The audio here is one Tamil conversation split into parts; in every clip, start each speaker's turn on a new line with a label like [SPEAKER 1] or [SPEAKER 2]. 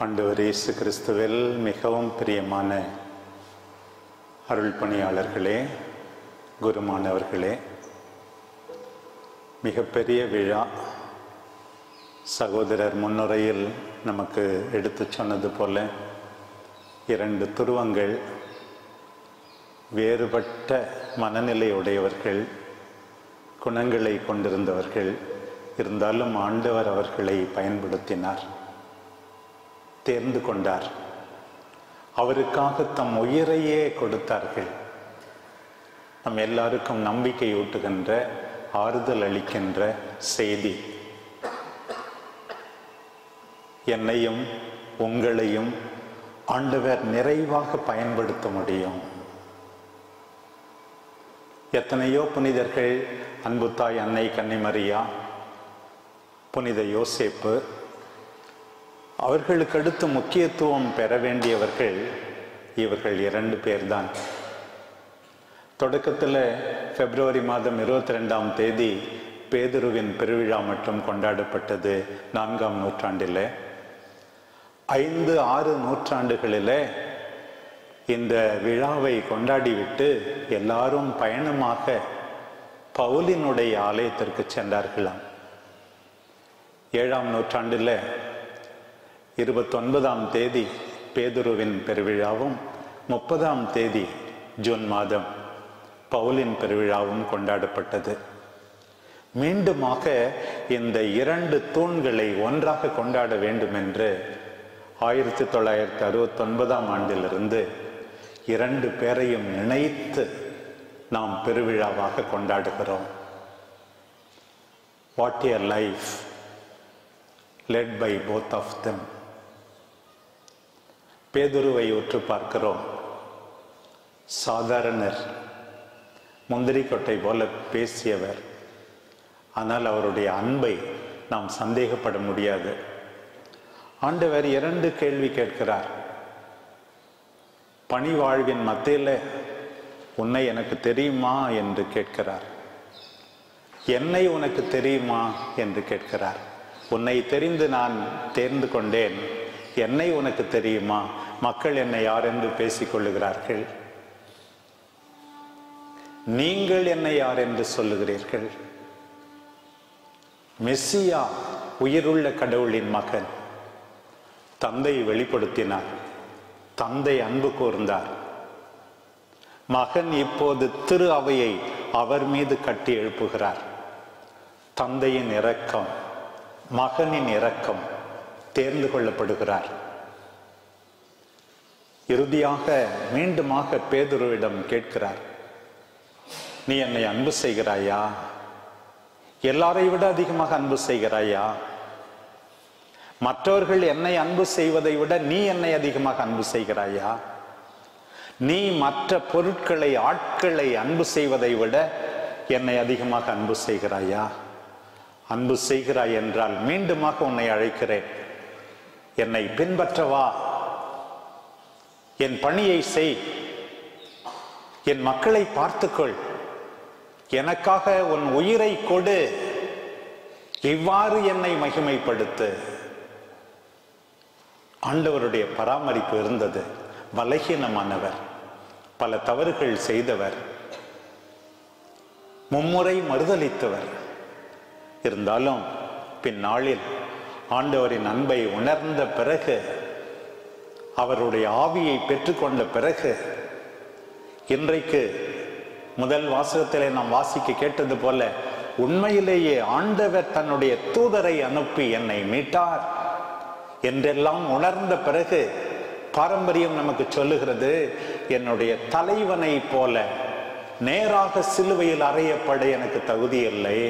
[SPEAKER 1] ஆண்டவர் இயேசு கிறிஸ்துவில் மிகவும் பிரியமான அருள் பணியாளர்களே, குருமானவர்களே, மிகப்பெரிய விழா. சகோதரர் முன்னுரையில் நமக்கு எடுத்து சொன்னது போல 2 துருவங்கள், வேறுபட்ட மனநிலையுடையவர்கள், குணங்களை கொண்டிருந்தவர்கள். இருந்தாலும் ஆண்டவர் அவர்களை பயன்படுத்தினார், தேர்ந்து கொண்டார். அவருக்காக தம் உயிரையே கொடுத்தார்கள். நம் எல்லாருக்கும் நம்பிக்கை ஊட்டுகின்ற, ஆறுதல் அளிக்கின்ற செய்தி. என்னையும் உங்களையும் ஆண்டவர் நிறைவாக பயன்படுத்த முடியும். எத்தனையோ புனிதர்கள், அன்பு தாய் அன்னை கன்னிமரியா, புனித யோசேப்பு, அவர்களுக்கு அடுத்து முக்கியத்துவம் பெற வேண்டியவர்கள் இவர்கள் 2 பேர்தான். தொடக்கத்தில் பிப்ரவரி மாதம் 22ஆம் தேதி பேதுருவின் பெருவிழா மட்டும் கொண்டாடப்பட்டது. 4ஆம் நூற்றாண்டில் 5-6 நூற்றாண்டுகளில் இந்த விழாவை கொண்டாடிவிட்டு எல்லாரும் பயணமாக பவுலினுடைய ஆலயத்திற்கு சென்றார்களாம். 7ஆம் நூற்றாண்டில் 29ஆம் தேதி பேதுருவின் பெருவிழாவும் 30ஆம் தேதி ஜூன் மாதம் பவுலின் பெருவிழாவும் கொண்டாடப்பட்டது. மீண்டுமாக இந்த 2 தூண்களை ஒன்றாக கொண்டாட வேண்டும் என்று 1969ஆம் ஆண்டிலிருந்து 2 பேரையும் இணைத்து நாம் பெருவிழாவாக கொண்டாடுகிறோம். What a life led by both of them. பேதுருவை உற்று பார்க்கிறோம். சாதாரணர், முந்திரி கொட்டை போல பேசியவர். ஆனால் அவருடைய அன்பை நாம் சந்தேகப்பட முடியாது. ஆண்டவர் 2 கேள்வி கேட்கிறார். பணி வாழ்வின் மத்தியில் உன்னை எனக்கு தெரியுமா என்று கேட்கிறார். என்னை உனக்கு தெரியுமா என்று கேட்கிறார். உன்னை தெரிந்து நான் தேர்ந்து கொண்டேன், என்னை உனக்கு தெரியுமா? மக்கள் என்னை யார் என்று பேசிக்கொள்ளுகிறார்கள், நீங்கள் என்னை யார் என்று சொல்லுகிறீர்கள்? மெஸ்ஸியா, உயிருள்ள கடவுளின் மகன். தந்தை வெளிப்படுத்தினார், தந்தை அன்பு கூர்ந்தார். மகன் இப்போது திரு அவையை அவர் மீது கட்டி எழுப்புகிறார். தந்தையின் இரக்கம், மகனின் இரக்கம், தேர்ந்து கொள்ளப்படுகிறார். இறுதியாக மீண்டுமாக பேதுருவிடம் கேட்கிறார், நீ என்னை அன்பு செய்கிறாயா? எல்லாரை விட அதிகமாக அன்பு செய்கிறாயா? மற்றவர்கள் என்னை அன்பு செய்வதை விட நீ என்னை அதிகமாக அன்பு செய்கிறாயா? நீ மற்ற பொருட்களை, ஆட்களை அன்பு செய்வதை விட என்னை அதிகமாக அன்பு செய்கிறாயா? அன்பு செய்கிறாய் என்றால் மீண்டுமாக உன்னை அழைக்கிறேன், என்னை பின்பற்றவா, என் பணியை செய், என் மக்களை பார்த்துக்கொள், எனக்காக உன் உயிரை கொடு, இவ்வாறு என்னை மகிமைப்படுத்து. ஆண்டவருடைய பராமரிப்பு இருந்தது. பலகீனமானவர், பல தவறுகள் செய்தவர், மும்முறை மறுதலித்தவர். இருந்தாலும் பின்னாளில் ஆண்டவரின் அன்பை உணர்ந்த பிறகு, அவருடைய ஆவியை பெற்றுக்கொண்ட பிறகு, இன்றைக்கு முதல் வாசகத்திலே நாம் வாசிக்க கேட்டது போல, உண்மையிலேயே ஆண்டவர் தன்னுடைய தூதரை அனுப்பி என்னை மீட்டார் என்றெல்லாம் உணர்ந்த பிறகு, பாரம்பரியம் நமக்கு சொல்லுகிறது, என்னுடைய தலைவனை போல நேராக சிலுவையில் அறையப்பட எனக்கு தகுதி இல்லை,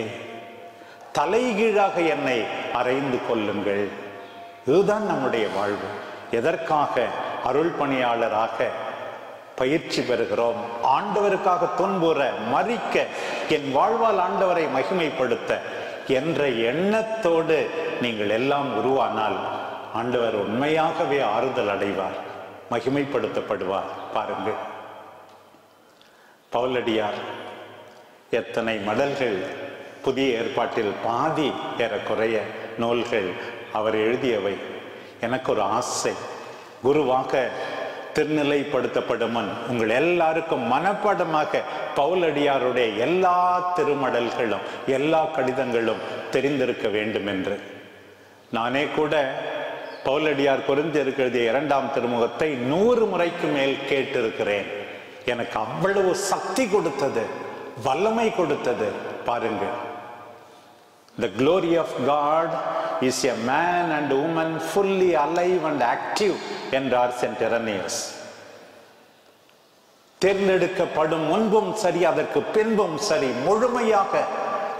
[SPEAKER 1] தலைகீழாக என்னை அறைந்து கொள்ளுங்கள். இதுதான் நம்முடைய வாழ்வு. எதற்காக அருள் பணியாளராக பயிற்சி பெறுகிறோம்? ஆண்டவருக்காக துன்புற, மறிக்க, என் வாழ்வால் ஆண்டவரை மகிமைப்படுத்த என்ற எண்ணத்தோடு நீங்கள் எல்லாம் உருவானால் ஆண்டவர் உண்மையாகவே ஆறுதல் அடைவார், மகிமைப்படுத்தப்படுவார். பாருங்கள், பவுலடியார் எத்தனை மடல்கள், புதிய ஏற்பாட்டில் பாதி ஏறக்குறைய நூல்கள் அவர் எழுதியவை. எனக்கு ஒரு ஆசை, குருவாக திருநிலைப்படுத்தப்படும் முன் உங்கள் எல்லாருக்கும் மனப்பாடமாக பவுலடியாருடைய எல்லா திருமடல்களும் எல்லா கடிதங்களும் தெரிந்திருக்க வேண்டும் என்று. நானே கூட பவுலடியார் கொரிந்தியருக்கு எழுதிய 2ஆம் திருமுகத்தை 100 முறைக்கு மேல் கேட்டிருக்கிறேன். எனக்கு அவ்வளவு சக்தி கொடுத்தது, வல்லமை கொடுத்தது. பாருங்கள், the glory of God is a man and woman fully alive and active என்றார் சென்ட் இரேனியஸ். தேர்ந்தெடுக்கப்படும் முன்பும் சரி, அதற்கு பின்பும் சரி, முழுமையாக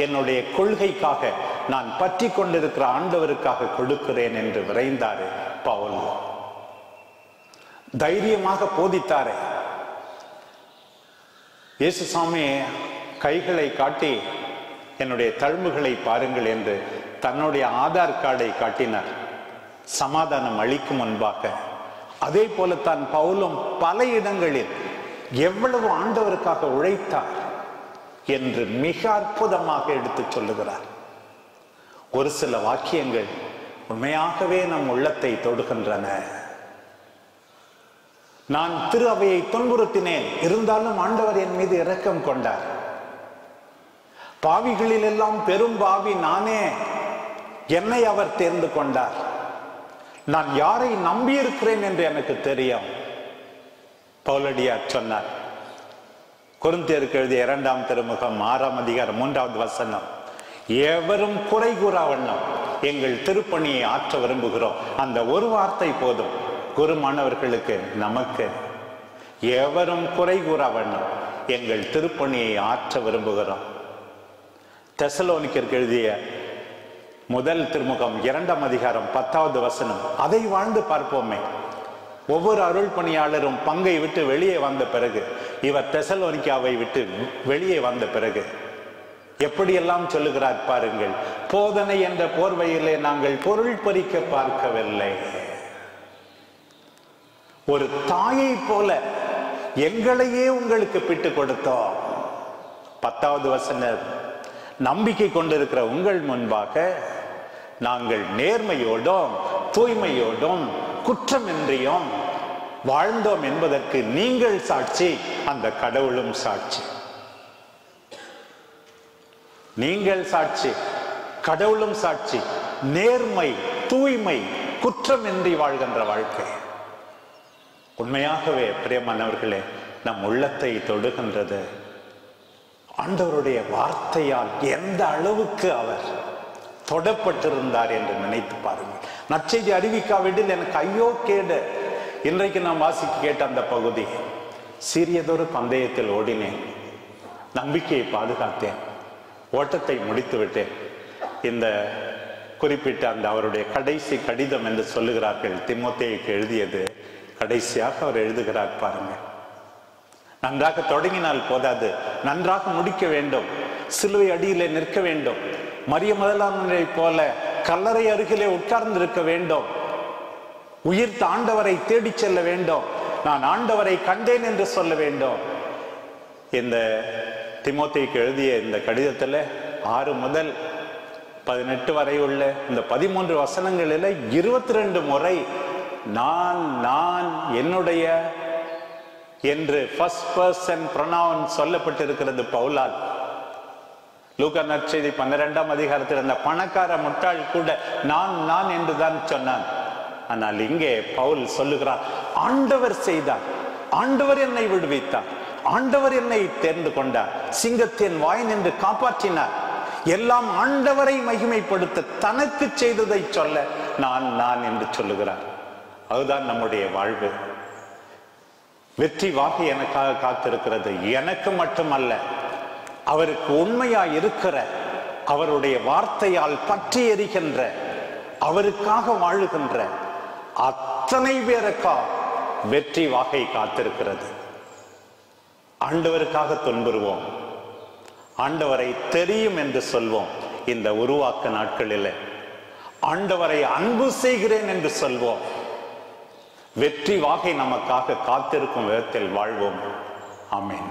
[SPEAKER 1] என்னுடைய கொள்கைக்காக நான் பற்றி கொண்டிருக்கிற ஆண்டவருக்காக கொடுக்கிறேன் என்று விரைந்தாரே பவுல். தைரியமாக போதித்தாரே. இயேசுசாமி கைகளை காட்டி என்னுடைய தழும்புகளை பாருங்கள் என்று தன்னுடைய ஆதார் கார்டை காட்டினார், சமாதானம் அளிக்கும் முன்பாக. அதே போலத்தான் பவுலும் பல இடங்களில் எவ்வளவு ஆண்டவருக்காக உழைத்தார் என்று மிக அற்புதமாக எடுத்து சொல்லுகிறார். ஒரு சில வாக்கியங்கள் உண்மையாகவே நம் உள்ளத்தை தொடுகின்றன. நான் திரு அவையை துன்புறுத்தினேன், இருந்தாலும் ஆண்டவர் என் மீது இரக்கம் கொண்டார். பாவிகளில் எல்லாம் பெரும் பாவி நானே, என்னை அவர் தேர்ந்து கொண்டார். நான் யாரை நம்பியிருக்கிறேன் என்று எனக்கு தெரியும். பவுலடியார் சொன்னார், கொரிந்தியருக்கு எழுதிய 2ஆம் திருமுகம் 6ஆம் அதிகாரம் 3வது வசனம், எவரும் குறை கூறா வண்ணம் எங்கள் திருப்பணியை ஆற்ற விரும்புகிறோம். அந்த ஒரு வார்த்தை போதும் குருமானவர்களுக்கு, நமக்கு. எவரும் குறை கூறா வண்ணம் எங்கள் திருப்பணியை ஆற்ற விரும்புகிறோம். தெசலோனிக்கருக்கு எழுதிய 1 திருமுகம் 2ஆம் அதிகாரம் 10வது வசனம், அதை வாழ்ந்து பார்ப்போமே. ஒவ்வொரு அருள் பணியாளரும் பங்கை விட்டு வெளியே வந்த பிறகு, இவர் தெசலோனிக்காவை விட்டு வெளியே வந்த பிறகு எப்படியெல்லாம் சொல்லுகிறார் பாருங்கள். போதனை என்ற போர்வையிலே நாங்கள் பொருள் பறிக்க பார்க்கவில்லை, ஒரு தாயை போல எங்களையே உங்களுக்கு பிட்டு கொடுத்தோம். 10வது வசனம், நம்பிக்கை கொண்டிருக்கிற உங்கள் முன்பாக நாங்கள் நேர்மையோடும் தூய்மையோடும் குற்றமின்றியும் வாழ்ந்தோம் என்பதற்கு நீங்கள் சாட்சி, அந்த கடவுளும் சாட்சி. நீங்கள் சாட்சி, கடவுளும் சாட்சி. நேர்மை, தூய்மை, குற்றமின்றி வாழ்கின்ற வாழ்க்கை உண்மையாகவே பிரியமானவர்களே நம் உள்ளத்தை தொடுகின்றது. ஆண்டவருடைய வார்த்தையால் எந்த அளவுக்கு அவர் தொடப்பட்டிருந்தார் என்று நினைத்து பாருங்கள். நற்செய்தி அறிவிக்காவிடில் எனக்கு ஐயோ கேடு. இன்றைக்கு நாம் வாசிக்க கேட்ட அந்த பகுதி, சிறியதொரு பந்தயத்தில் ஓடினேன், நம்பிக்கையை பாதுகாத்தேன், ஓட்டத்தை முடித்து விட்டேன். இந்த குறிப்பிட்ட அந்த அவருடைய கடைசி கடிதம் என்று சொல்லுகிறார்கள், தீமோத்தேயுக்கு எழுதியது. கடைசியாக அவர் எழுதுகிறார் பாருங்கள், நன்றாக தொடங்கினால் போதாது, நன்றாக முடிக்க வேண்டும். சிலுவை அடியிலே நிற்க வேண்டும், மரிய முதலாமனை போல கல்லறை அருகிலே உட்கார்ந்து இருக்க வேண்டும், உயிர்த்த ஆண்டவரை தேடி செல்ல வேண்டும், நான் ஆண்டவரை கண்டேன் என்று சொல்ல வேண்டும். இந்த தீமோத்தேயுக்கு எழுதிய இந்த கடிதத்தில் 6 முதல் 18 வரை உள்ள இந்த 13 வசனங்களில் 22 முறை நான் நான் என்னுடைய என்று ஃபர்ஸ்ட் பர்சன் ப்ரொனவுன் சொல்லப்பட்டிருக்கிறது பவுலால். லூக்கா நற்செய்தி 12ஆம் அதிகாரத்தில் அந்த பணக்கார முட்டாள் கூட நான் நான் என்றுதான் சொன்னான். ஆனால் இங்கே பவுல் சொல்லுகிறார், ஆண்டவர் செய்தார், ஆண்டவர் என்னை விடுவித்தார், ஆண்டவர் என்னை தேர்ந்து கொண்டார், சிங்கத்தின் வாய் நின்று காப்பாற்றினார், எல்லாம் ஆண்டவரை மகிமைப்படுத்த தனக்கு செய்ததை சொல்ல நான் நான் என்று சொல்லுகிறார். அதுதான் நம்முடைய வாழ்வு. வெற்றி வாகை எனக்காக காத்திருக்கிறது. எனக்கு மட்டுமல்ல, அவருக்கு உண்மையாய் இருக்கிற, அவருடைய வார்த்தையால் பற்றி எரிகின்ற, அவருக்காக வாழுகின்ற அத்தனை பேருக்கா வெற்றி வாகை காத்திருக்கிறது. ஆண்டவருக்காக துன்புறுவோம், ஆண்டவரை தெரியும் என்று சொல்வோம். இந்த உருவாக்க நாட்களில் ஆண்டவரை அன்பு செய்கிறேன் என்று சொல்வோம். வெற்றி வாகை நமக்காக காத்திருக்கும் விதத்தில் வாழ்வோம். ஆமென்.